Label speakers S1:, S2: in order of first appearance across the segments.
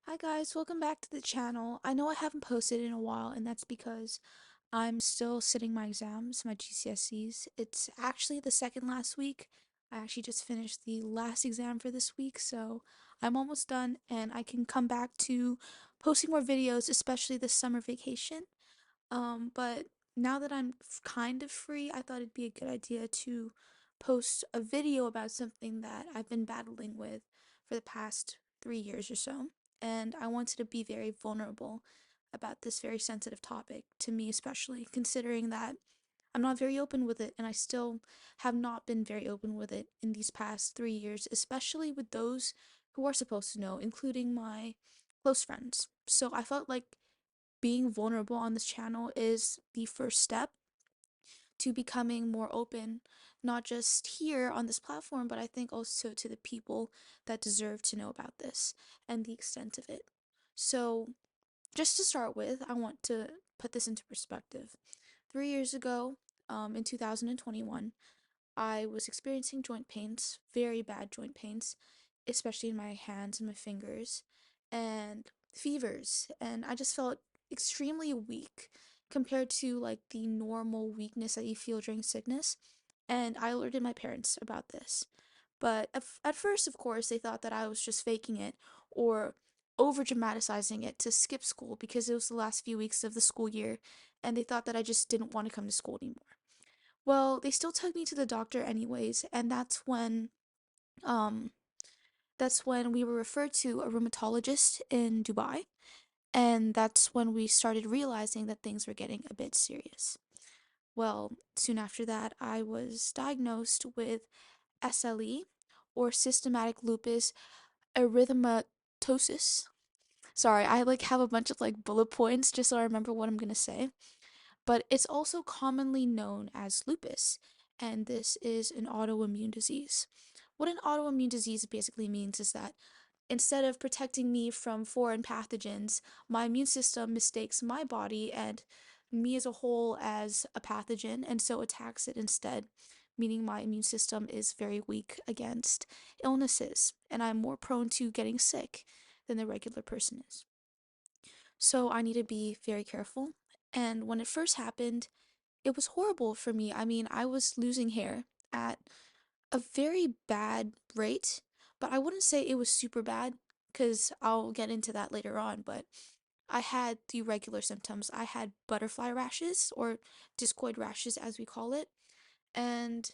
S1: Hi guys, welcome back to the channel. I know I haven't posted in a while, and that's because I'm still sitting my exams, my GCSEs. It's actually the second last week. I actually just finished the last exam for this week, so I'm almost done and I can come back to posting more videos, especially this summer vacation. But now that I'm kind of free, I thought it'd be a good idea to post a video about something that I've been battling with for the past 3 years or so. And I wanted to be very vulnerable about this very sensitive topic, to me especially, considering that I'm not very open with it, and I still have not been very open with it in these past 3 years, especially with those who are supposed to know, including my close friends. So I felt like being vulnerable on this channel is the first step to becoming more open, not just here on this platform, but I think also to the people that deserve to know about this and the extent of it. So, just to start with, I want to put this into perspective. 3 years ago, in 2021, I was experiencing joint pains, very bad joint pains, especially in my hands and my fingers, and fevers, and I just felt extremely weak compared to like the normal weakness that you feel during sickness. And I alerted my parents about this. But at first, of course, they thought that I was just faking it or over dramatizing it to skip school because it was the last few weeks of the school year, and they thought that I just didn't want to come to school anymore. Well, they still took me to the doctor anyways, and um that's when we were referred to a rheumatologist in Dubai, and that's when we started realizing that things were getting a bit serious. Well, soon after that, I was diagnosed with SLE, or systematic lupus erythematosus. Sorry, I like have a bunch of like bullet points just so I remember what I'm going to say. But it's also commonly known as lupus, and this is an autoimmune disease. What an autoimmune disease basically means is that instead of protecting me from foreign pathogens, my immune system mistakes my body and me as a whole as a pathogen and so attacks it instead, meaning my immune system is very weak against illnesses and I'm more prone to getting sick than the regular person is. So I need to be very careful. And when it first happened, it was horrible for me. I mean, I was losing hair at a very bad rate, but I wouldn't say it was super bad because I'll get into that later on. But I had the regular symptoms. I had butterfly rashes, or discoid rashes as we call it. And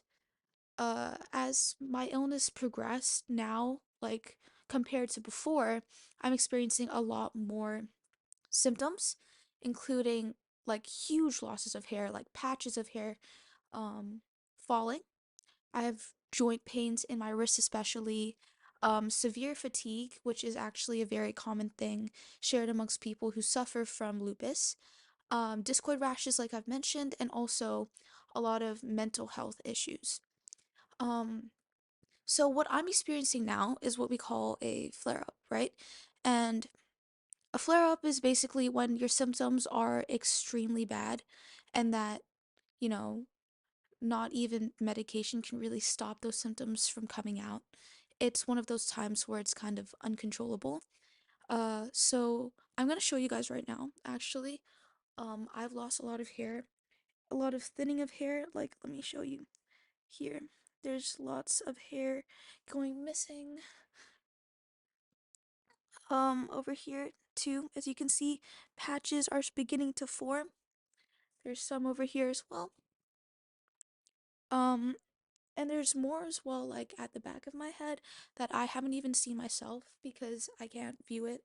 S1: as my illness progressed now, like compared to before, I'm experiencing a lot more symptoms, including like huge losses of hair, like patches of hair um, falling. I have joint pains in my wrists, especially severe fatigue, which is actually a very common thing shared amongst people who suffer from lupus, discoid rashes, like I've mentioned, and also a lot of mental health issues. Um, so, what I'm experiencing now is what we call a flare up, right? And a flare up is basically when your symptoms are extremely bad and that, you know, not even medication can really stop those symptoms from coming out. It's one of those times where it's kind of uncontrollable. So I'm gonna show you guys right now, actually. I've lost a lot of hair, a lot of thinning of hair. Like, let me show you here. There's lots of hair going missing. Over here too, as you can see, patches are beginning to form. There's some over here as well. Um, And there's more as well, like at the back of my head, that I haven't even seen myself because I can't view it,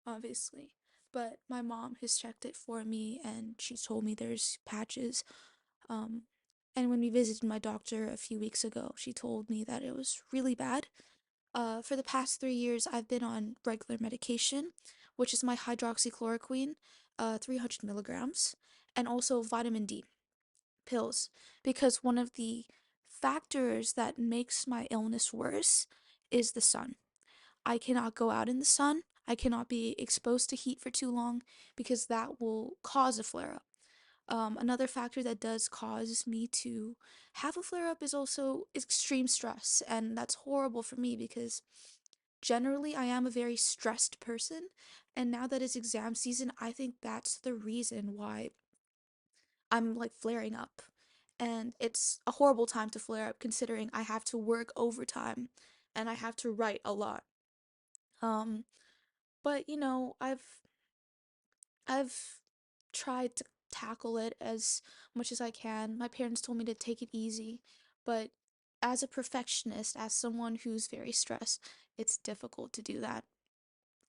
S1: obviously. But my mom has checked it for me and she's told me there's patches. Um, and when we visited my doctor a few weeks ago, she told me that it was really bad. For the past 3 years, I've been on regular medication, which is my hydroxychloroquine, 300 milligrams, and also vitamin D pills because one of the factors that makes my illness worse is the sun. I cannot go out in the sun. I cannot be exposed to heat for too long because that will cause a flare up. Another factor that does cause me to have a flare up is also extreme stress, and that's horrible for me because generally I am a very stressed person, and now that it's exam season, I think that's the reason why I'm like flaring up. And it's a horrible time to flare up considering I have to work overtime and I have to write a lot. Um, but I've tried to tackle it as much as I can. My parents told me to take it easy, but as a perfectionist, as someone who's very stressed, it's difficult to do that.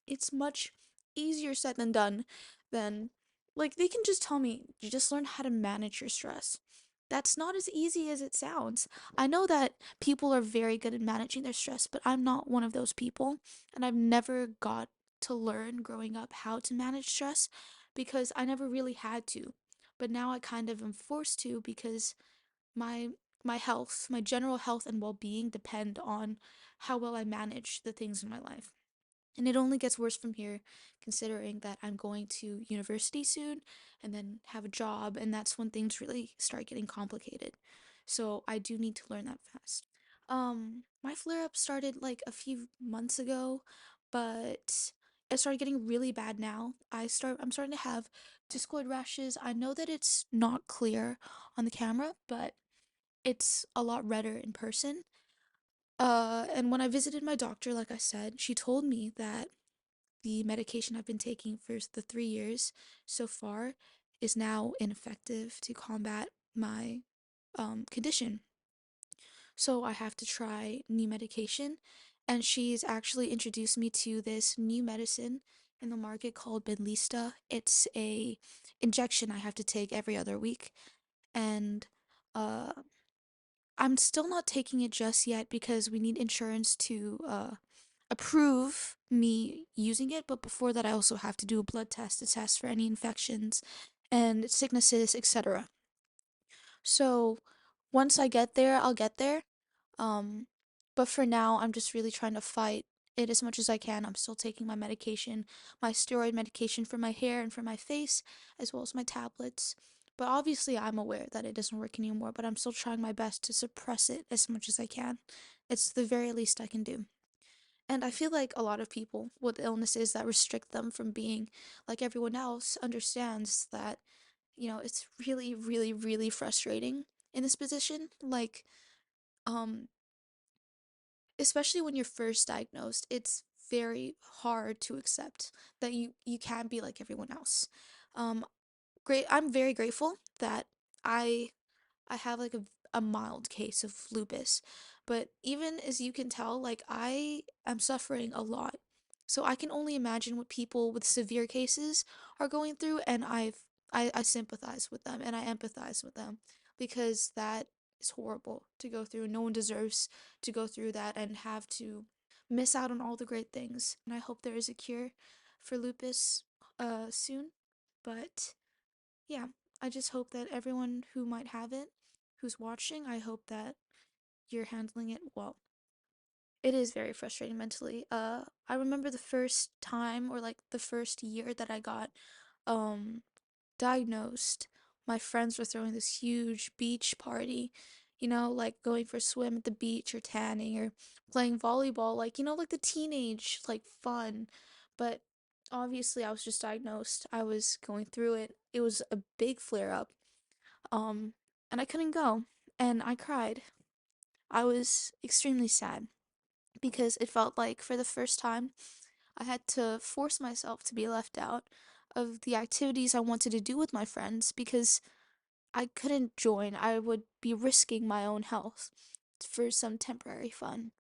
S1: It's much easier said than done than like they can just tell me you just learn how to manage your stress. That's not as easy as it sounds. I know that people are very good at managing their stress, but I'm not one of those people, and I've never got to learn growing up how to manage stress because I never really had to. But now I kind of am forced to because my my health, my general health and well-being depend on how well I manage the things in my life. And it only gets worse from here, considering that I'm going to university soon and then have a job, and that's when things really start getting complicated. So I do need to learn that fast. My flare up started like a few months ago, but it started getting really bad now. I'm starting to have discoid rashes. I know that it's not clear on the camera, but it's a lot redder in person. And when I visited my doctor, like I said, she told me that the medication I've been taking for the 3 years so far is now ineffective to combat my condition. So I have to try new medication. And she's actually introduced me to this new medicine in the market called Benlysta. It's a injection I have to take every other week. And uh, I'm still not taking it just yet because we need insurance to approve me using it, but before that, I also have to do a blood test to test for any infections and sicknesses, etc. So once I get there, I'll get there. Um, but for now, I'm just really trying to fight it as much as I can. I'm still taking my medication, my steroid medication for my hair and for my face, as well as my tablets. But obviously, I'm aware that it doesn't work anymore, but I'm still trying my best to suppress it as much as I can. It's the very least I can do. And I feel like a lot of people with illnesses that restrict them from being like everyone else understands that, it's really, really, really frustrating in this position. Like, um, especially when you're first diagnosed, it's very hard to accept that you can't be like everyone else. Um, I'm very grateful that I I have like a mild case of lupus. But even as you can tell, like I am suffering a lot. So I can only imagine what people with severe cases are going through, and I sympathize with them and I empathize with them because that is horrible to go through. No one deserves to go through that and have to miss out on all the great things. And I hope there is a cure for lupus soon. But yeah, I just hope that everyone who might have it, who's watching, I hope that you're handling it well. It is very frustrating mentally. I remember the first time or like the first year that I got um diagnosed, my friends were throwing this huge beach party, like going for a swim at the beach or tanning or playing volleyball, like, like the teenage, like fun. But obviously, I was just diagnosed. I was going through it. It was a big flare up. Um, and I couldn't go. And I cried. I was extremely sad because it felt like for the first time I had to force myself to be left out of the activities I wanted to do with my friends because I couldn't join. I would be risking my own health for some temporary fun.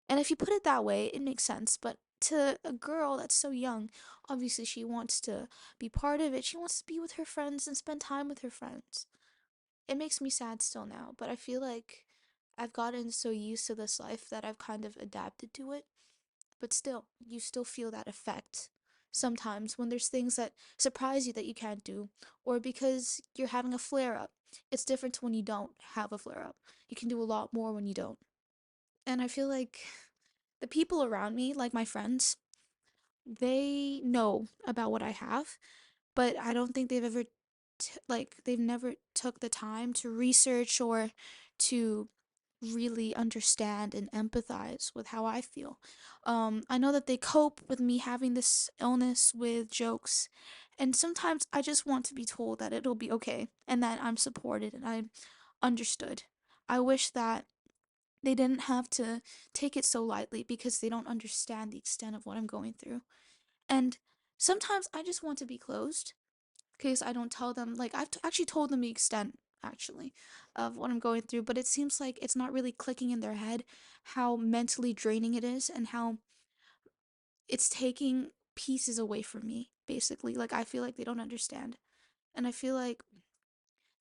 S1: And if you put it that way, it makes sense. But to a girl that's so young, obviously she wants to be part of it. She wants to be with her friends and spend time with her friends. It makes me sad still now, but I feel like I've gotten so used to this life that I've kind of adapted to it. But still, you still feel that effect sometimes when there's things that surprise you that you can't do, or because you're having a flare up. It's different when you don't have a flare up. You can do a lot more when you don't. And I feel like the people around me, like my friends, they know about what I have, but I don't think they've ever they've never took the time to research or to really understand and empathize with how I feel. I know that they cope with me having this illness with jokes, and sometimes I just want to be told that it'll be okay and that I'm supported and I'm understood. I wish that they didn't have to take it so lightly because they don't understand the extent of what I'm going through. And sometimes I just want to be closed because I don't tell them, like, actually told them the extent, actually, of what I'm going through, but it seems like it's not really clicking in their head how mentally draining it is and how it's taking pieces away from me, basically. Like, I feel like they don't understand. And I feel like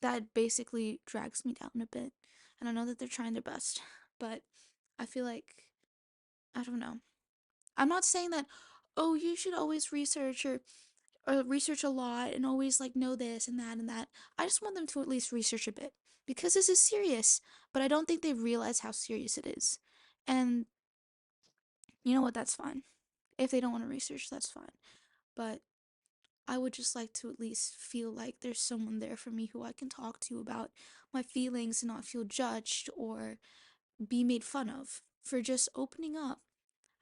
S1: that basically drags me down a bit. And I know that they're trying their best, but I feel like, I don't know. I'm not saying that, oh, you should always research a lot and always like know this and that and that. I just want them to at least research a bit because this is serious, but I don't think they realize how serious it is. And you know what? That's fine. If they don't want to research, that's fine. But I would just like to at least feel like there's someone there for me who I can talk to about my feelings and not feel judged or be made fun of for just opening up.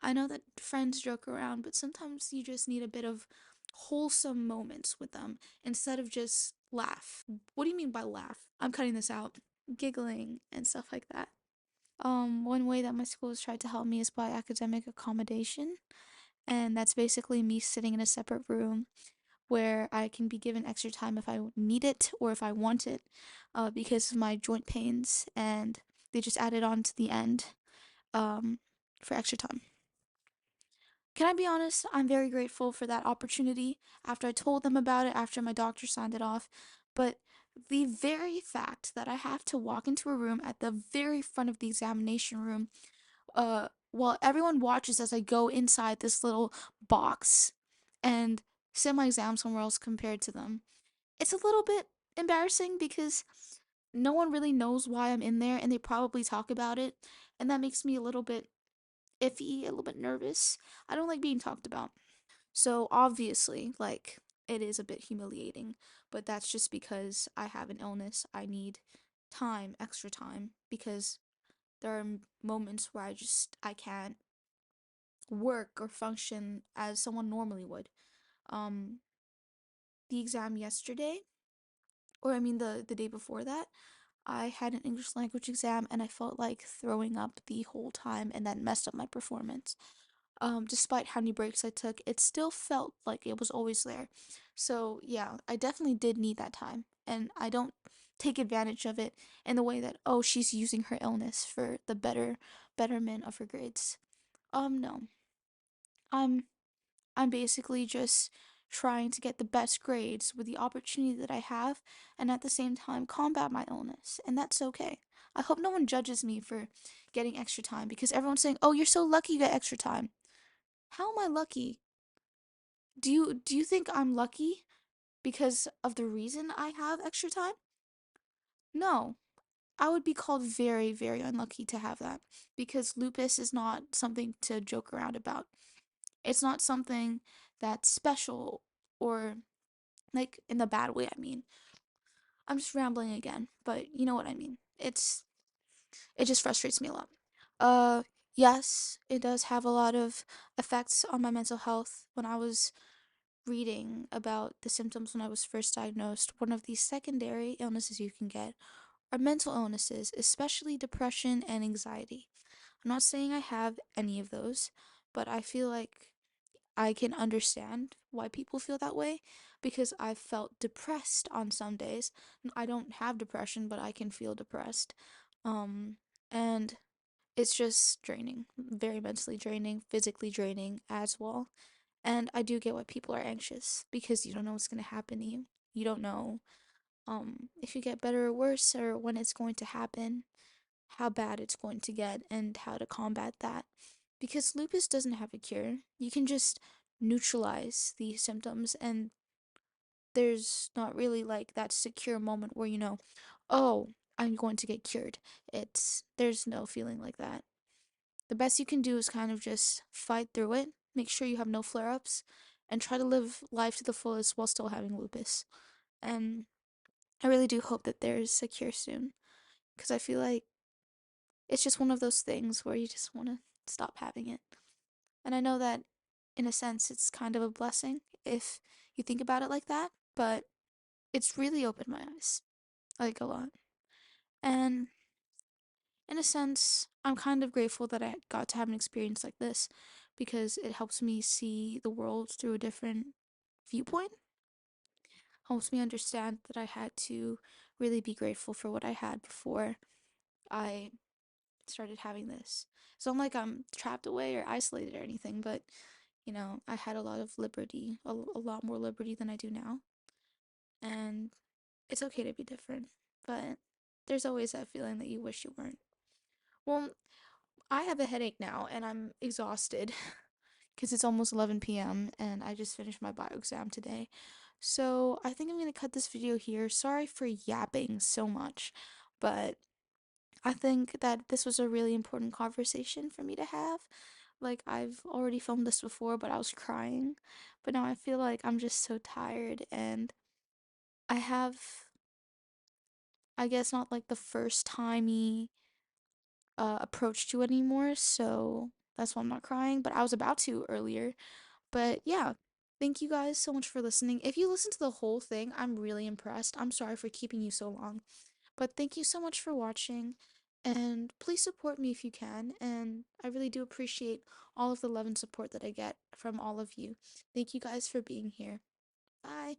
S1: I know that friends joke around, but sometimes you just need a bit of wholesome moments with them instead of just laugh. What do you mean by laugh? I'm cutting this out. Giggling and stuff like that. One way that my school has tried to help me is by academic accommodation, and that's basically me sitting in a separate room where I can be given extra time if I need it or if I want it, because of my joint pains, and they just added on to the end, um, for extra time. Can I be honest? I'm very grateful for that opportunity after I told them about it, after my doctor signed it off. But the very fact that I have to walk into a room at the very front of the examination room, while everyone watches as I go inside this little box and sit my exam somewhere else compared to them, it's a little bit embarrassing because no one really knows why I'm in there and they probably talk about it. And that makes me a little bit iffy, a little bit nervous. I don't like being talked about. So obviously, like, it is a bit humiliating, but that's just because I have an illness. I need time, extra time, because there are moments where I can't work or function as someone normally would. Um, the exam yesterday, or I mean the day before that, I had an English language exam and I felt like throwing up the whole time and that messed up my performance. Despite how many breaks I took, it still felt like it was always there. So, yeah, I definitely did need that time. And I don't take advantage of it in the way that, oh, she's using her illness for the betterment of her grades. No. I'm I'm basically just trying to get the best grades with the opportunity that I have and at the same time combat my illness. And that's okay. I hope no one judges me for getting extra time because everyone's saying, "Oh, you're so lucky you get extra time." How am I lucky? Do you think I'm lucky because of the reason I have extra time? No. I would be called very, very unlucky to have that because lupus is not something to joke around about. It's not something that's special or like in the bad way, I mean. I'm just rambling again, but you know what I mean. It just frustrates me a lot. Uh yes, it does have a lot of effects on my mental health. When I was reading about the symptoms when I was first diagnosed, one of the secondary illnesses you can get are mental illnesses, especially depression and anxiety. I'm not saying I have any of those, but I feel like I can understand why people feel that way because I've felt depressed on some days. I don't have depression, but I can feel depressed. Um, and it's just draining, very mentally draining, physically draining as well. And I do get why people are anxious because you don't know what's going to happen to you. You don't know if you get better or worse or when it's going to happen, how bad it's going to get, and how to combat that. Because lupus doesn't have a cure. You can just neutralize the symptoms, and there's not really like that secure moment where you know, oh, I'm going to get cured. There's no feeling like that. The best you can do is kind of just fight through it, make sure you have no flare ups, and try to live life to the fullest while still having lupus. And I really do hope that there's a cure soon, because I feel like it's just one of those things where you just want to stop having it. And I know that in a sense it's kind of a blessing if you think about it like that, but it's really opened my eyes like a lot. And in a sense, I'm kind of grateful that I got to have an experience like this because it helps me see the world through a different viewpoint, helps me understand that I had to really be grateful for what I had before I started having this. It's not like I'm trapped away or isolated or anything, but I had a lot of liberty, a lot more liberty than I do now. And it's okay to be different, but there's always that feeling that you wish you weren't. Well, I have a headache now and I'm exhausted because it's almost 11 p.m. and I just finished my bio exam today. So I think I'm going to cut this video here. Sorry for yapping so much, but I think that this was a really important conversation for me to have. Like, I've already filmed this before, but I was crying. But now I feel like I'm just so tired, and I have, I guess, not like the first timey approach to it anymore, so that's why I'm not crying. But I was about to earlier. But yeah, thank you guys so much for listening. If you listen to the whole thing, I'm really impressed. I'm sorry for keeping you so long. But thank you so much for watching, and please support me if you can. And I really do appreciate all of the love and support that I get from all of you. Thank you guys for being here. Bye.